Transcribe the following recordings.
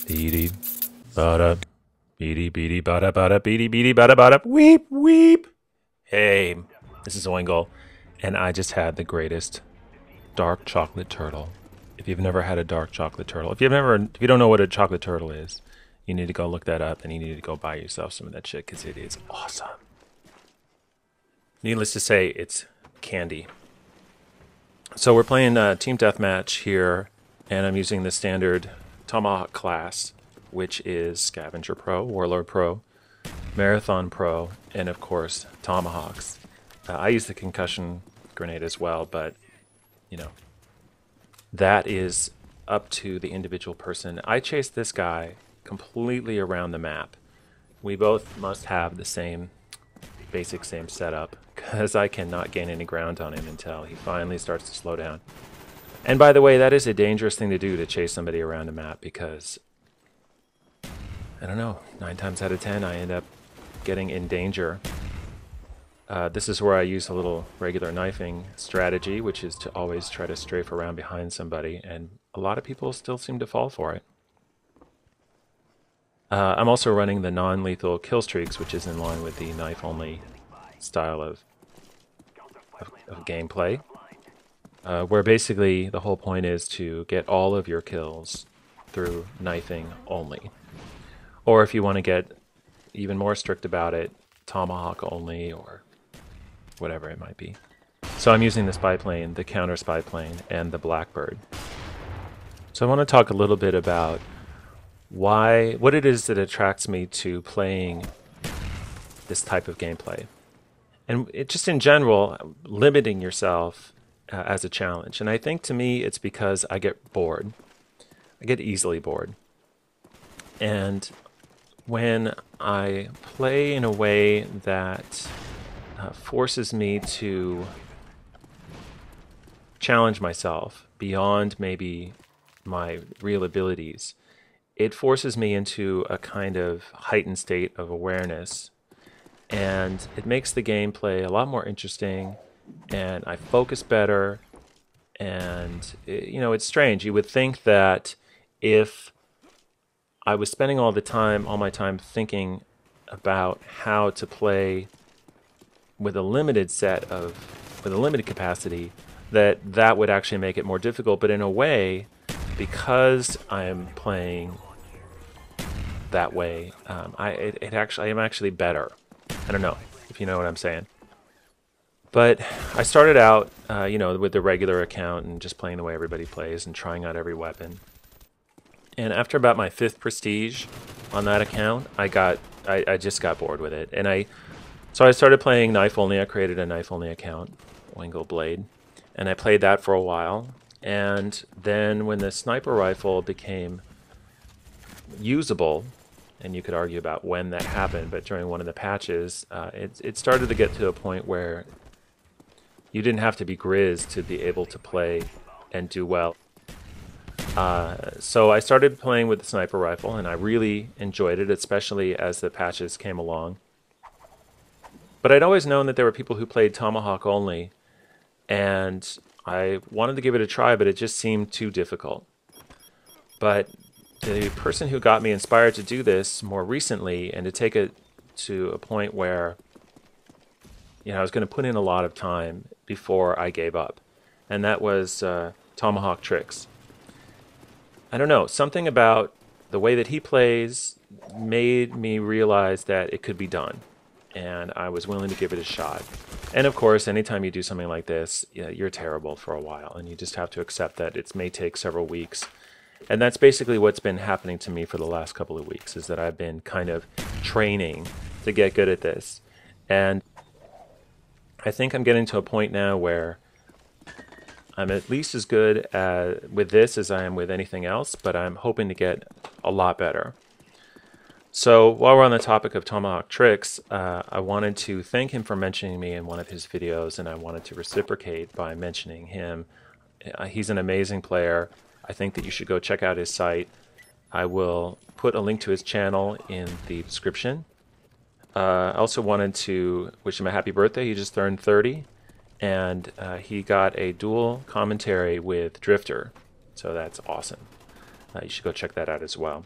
Beady, bada, beady, beady, bada, bada, beady, beady, bada, bada, weep, weep. Hey, this is Oingle, and I just had the greatest dark chocolate turtle. If you've never had a dark chocolate turtle, if you don't know what a chocolate turtle is, you need to go look that up, and you need to go buy yourself some of that shit because it is awesome. Needless to say, it's candy. So we're playing Team Deathmatch here, and I'm using the standard Tomahawk Class, which is Scavenger Pro, Warlord Pro, Marathon Pro, and of course Tomahawks. I use the concussion grenade as well, but you know, that is up to the individual person. I chased this guy completely around the map. We both must have the same same setup, because I cannot gain any ground on him until he finally starts to slow down. And by the way, that is a dangerous thing to do, to chase somebody around a map, because I don't know, 9 times out of 10 I end up getting in danger. This is where I use a little regular knifing strategy, which is to always try to strafe around behind somebody, and a lot of people still seem to fall for it. I'm also running the non-lethal kill streaks, which is in line with the knife-only style of gameplay, where basically the whole point is to get all of your kills through knifing only. Or if you want to get even more strict about it, tomahawk only, or whatever it might be. So I'm using the spy plane, the counter spy plane, and the Blackbird. So I want to talk a little bit about what it is that attracts me to playing this type of gameplay. And just in general, limiting yourself as a challenge. And I think to me it's because I get bored. I get easily bored. And when I play in a way that forces me to challenge myself beyond maybe my real abilities, it forces me into a kind of heightened state of awareness, and it makes the gameplay a lot more interesting, and I focus better. And you know, it's strange. You would think that if I was spending all my time thinking about how to play with a limited capacity, that would actually make it more difficult. But in a way, because I'm playing that way, I'm actually better. I don't know if you know what I'm saying. But I started out, you know, with the regular account and just playing the way everybody plays and trying out every weapon. And after about my 5th prestige on that account, I just got bored with it. And so I started playing knife only. I created a knife only account, OingleBlade, and I played that for a while. And then when the sniper rifle became usable, and you could argue about when that happened, but during one of the patches, it started to get to a point where you didn't have to be Grizz to be able to play and do well. So I started playing with the sniper rifle, and I really enjoyed it, especially as the patches came along. But I'd always known that there were people who played Tomahawk only, and I wanted to give it a try, but it just seemed too difficult. But the person who got me inspired to do this more recently, and to take it to a point where, you know, I was going to put in a lot of time before I gave up, and that was Tomahawk Trix. I don't know, something about the way that he plays made me realize that it could be done, and I was willing to give it a shot. And of course, anytime you do something like this, you're terrible for a while, and you just have to accept that it may take several weeks. And that's basically what's been happening to me for the last couple of weeks, is that I've been kind of training to get good at this. And I think I'm getting to a point now where I'm at least as good with this as I am with anything else, but I'm hoping to get a lot better. So while we're on the topic of Tomahawk Trix, I wanted to thank him for mentioning me in one of his videos, and I wanted to reciprocate by mentioning him. He's an amazing player. I think that you should go check out his site. I will put a link to his channel in the description. I also wanted to wish him a happy birthday. He just turned 30, and he got a dual commentary with Drifter, so that's awesome. You should go check that out as well.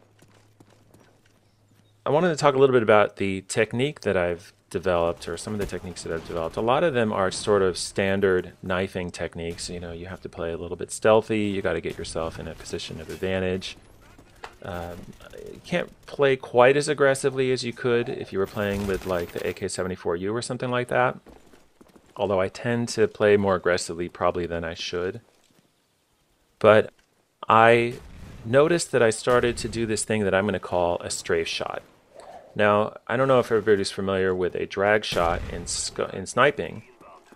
I wanted to talk a little bit about the technique that I've developed, or some of the techniques that I've developed. A lot of them are sort of standard knifing techniques. You know, you have to play a little bit stealthy. You got to get yourself in a position of advantage. You can't play quite as aggressively as you could if you were playing with like the AK-74U or something like that. Although I tend to play more aggressively probably than I should. But I noticed that I started to do this thing that I'm going to call a strafe shot. Now, I don't know if everybody's familiar with a drag shot in sniping,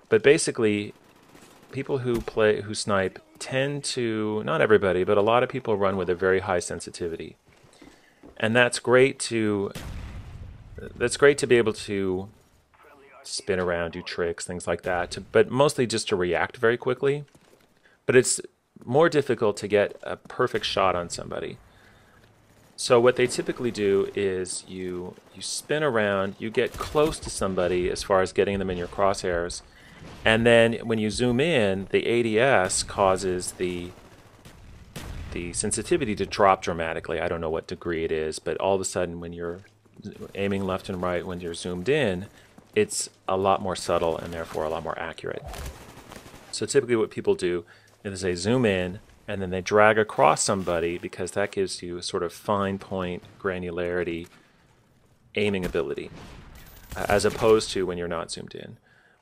but basically people who snipe tend to, not everybody, but a lot of people run with a very high sensitivity. And that's great to be able to spin around, do tricks, things like that, but mostly just to react very quickly. But it's more difficult to get a perfect shot on somebody. So what they typically do is you spin around, you get close to somebody as far as getting them in your crosshairs, and then when you zoom in, the ADS causes the sensitivity to drop dramatically. I don't know what degree it is, but all of a sudden when you're aiming left and right, when you're zoomed in, it's a lot more subtle and therefore a lot more accurate. So typically what people do is they zoom in and then they drag across somebody, because that gives you a sort of fine point granularity aiming ability, as opposed to when you're not zoomed in.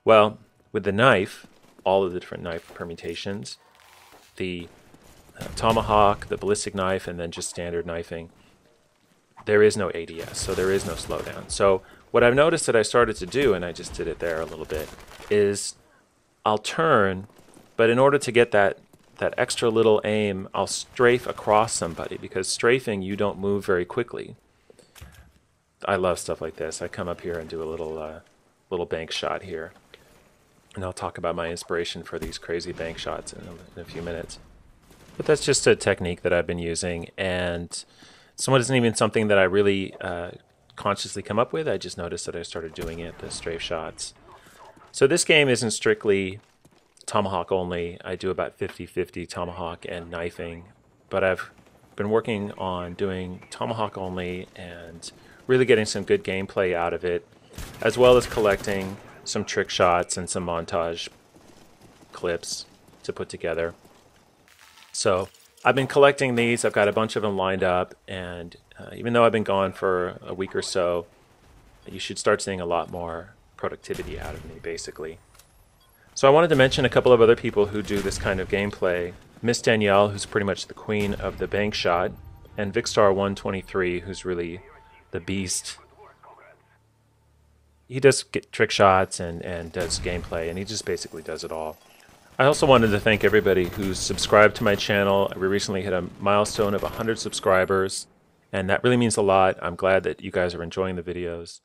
Well, with the knife, all of the different knife permutations, the tomahawk, the ballistic knife, and then just standard knifing, there is no ADS, so there is no slowdown. So what I've noticed that I started to do, and I just did it there a little bit, is I'll turn, but in order to get that extra little aim, I'll strafe across somebody, because strafing, you don't move very quickly. I love stuff like this. I come up here and do a little bank shot here. And I'll talk about my inspiration for these crazy bank shots in a few minutes. But that's just a technique that I've been using, and somewhat isn't even something that I really consciously come up with. I just noticed that I started doing it, the strafe shots. So this game isn't strictly Tomahawk only. I do about 50-50 Tomahawk and knifing, but I've been working on doing Tomahawk only and really getting some good gameplay out of it, as well as collecting some trick shots and some montage clips to put together. So I've been collecting these. I've got a bunch of them lined up, and even though I've been gone for a week or so, you should start seeing a lot more productivity out of me, basically. So I wanted to mention a couple of other people who do this kind of gameplay. Miss Danielle, who's pretty much the queen of the bank shot, and Vicstar123, who's really the beast. He does trick shots and does gameplay, and he just basically does it all. I also wanted to thank everybody who's subscribed to my channel. We recently hit a milestone of 100 subscribers, and that really means a lot. I'm glad that you guys are enjoying the videos.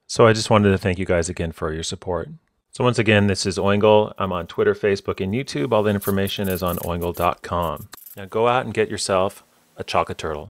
So I just wanted to thank you guys again for your support. So once again, this is Oingle. I'm on Twitter, Facebook, and YouTube. All the information is on oingle.com. Now go out and get yourself a chocolate turtle.